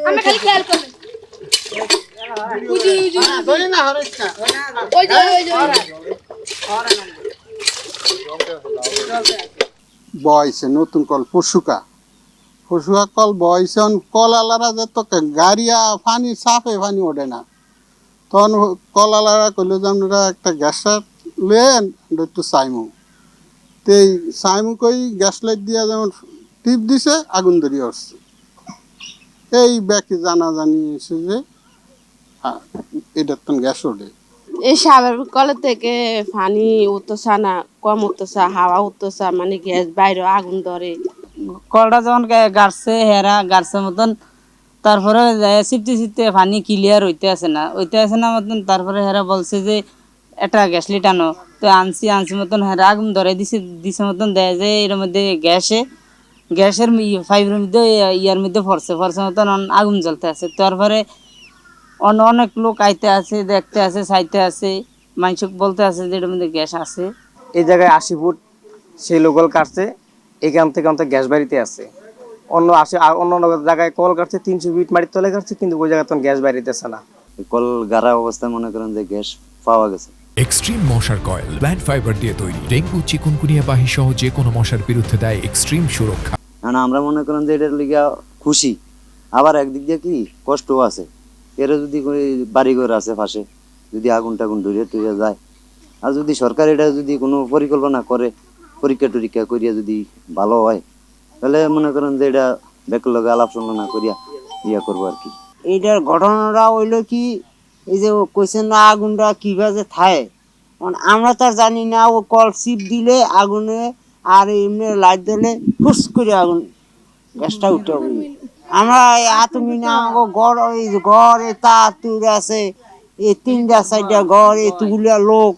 আমরা খালি খেয়াল করব ধরে না হরেছ না ওই বয়সে নতুন কল পশুকা কল বয়সে কল আলারা যে তো গাড়িয়া পানি সাফে পানি ওঠে না তখন কল আলারা কইল যে আমরা একটা গ্যাস লেন একটু সাইমু তো এই সাইমু কই গ্যাস লাইট দিয়া যেমন টিপ দিছে আগুন ধরিয়ে আসছে এই ব্যাকি জানাজানি এসে যে এটা তো গ্যাস ওঠে এই সাবের কলের থেকে পানি উঠতেছে না, কম উঠতেছে, হাওয়া উঠতেছে, মানে গ্যাস বাইরে আগুন ধরে। কলটা যখন গাড়ছে হেরা গাড়ছে মতন তারপরে সিটতে সিটতে পানি ক্লিয়ার হইতে আছে না মতন তারপরে হেরা বলছে যে একটা গ্যাস লিট আনো। তো আনছি মতন হেরা আগুন ধরে দিছে মতন দেয় যে এর মধ্যে গ্যাসের পাইপের মধ্যে ইয়ার মধ্যে ফরছে মতন আগুন জ্বলতে আছে। তারপরে অনেক লোক আইতে আছে, দেখতে আছে, চাইতে আছে, মানুষ বলতে আছে যে এর মধ্যে গ্যাস আছে। এই জায়গায় 80 ফুট সেই লোকাল কাটছে, এখান থেকে অন্তত গ্যাস বাড়িতে আছে। অন্য জায়গায় কল কাটছে 300 ফিট মাটির তলে কাটছে, কিন্তু ওই জায়গায় তখন গ্যাস বাড়িতেছে না। কল গাড়া অবস্থায় মনে করেন যে গ্যাস পাওয়া গেছে। এক্সট্রিম মশার কয়েল প্ল্যান্ট ফাইবার দিয়ে তৈরি, ডেঙ্গু চিকুনগুনিয়া বাহি সহ যে কোনো মশার বিরুদ্ধে দেয় এক্সট্রিম সুরক্ষা। আমরা মনে করেন যে এটার লিগা খুশি, আবার একদিক দিয়ে কি কষ্টও আছে। এর যদি বাড়িঘর আছে পাশে, যদি আগুন টাগুন ধরিয়ে যায়, আর যদি সরকার এটা যদি কোনো পরিকল্পনা করে, পরীক্ষা টরীক্ষা করিয়া যদি ভালো হয়, তাহলে মনে করেন যে এটা ব্যাকের লগে আলাপ আলোচনা করিয়া ইয়া করবো আর কি। এইটার ঘটনাটা হইলো কি, এই যে কইছেন না আগুনটা কিভাবে থাকে, আমরা তো আর জানি না। ও কল সিপ দিলে আগুনে আর এমনি লাইট দিলে ফুস করে আগুন গ্যাসটা উঠে আমরা এতমি না ঘর তার আছে, এই 3টা 4টা ঘর, এতগুলা লোক,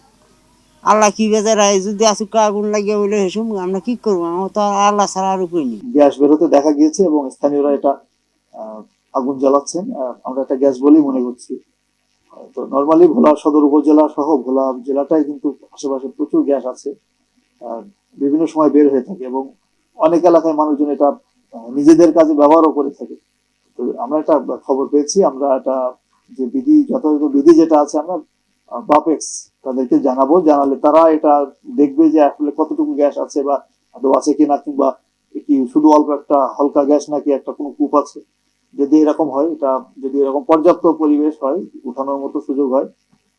আল্লাহ কি বেজার যদি আসুক আগুন লাগিয়ে বলে হেসুম আমরা কি করবো? আমার তো আল্লাহ ছাড়া আর উপায় নেই। গ্যাস বেরোতে দেখা গিয়েছে এবং স্থানীয়রা এটা আগুন জ্বালাচ্ছেন, আমরা একটা গ্যাস বলেই মনে করছি। তো নর্মালি ভোলা সদর উপজেলা সহ ভোলা জেলাটাই কিন্তু আশেপাশে প্রচুর গ্যাস আছে, বিভিন্ন সময় বের হয়ে থাকে এবং অনেক এলাকায় মানুষজন এটা নিজেদের কাজে ব্যবহারও করে থাকে। তো আমরা একটা খবর পেয়েছি, আমরা একটা যে যথাযথ বিধি যেটা আছে আমরা বাপেক্স তাদেরকে জানালে তারা এটা দেখবে যে আসলে কতটুকু গ্যাস আছে বা আদৌ আছে কিনা, কিংবা কি শুধু অল্প একটা হালকা গ্যাস নাকি একটা কোনো কূপ আছে। যদি এরকম হয়, এটা যদি এরকম পর্যাপ্ত পরিবেশ হয়, উঠানোর মতো সুযোগ হয়,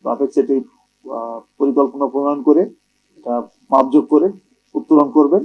বাপেক্স এটি পরিকল্পনা প্রণয়ন করে এটা মাপযোগ করে উত্তোলন করবেন।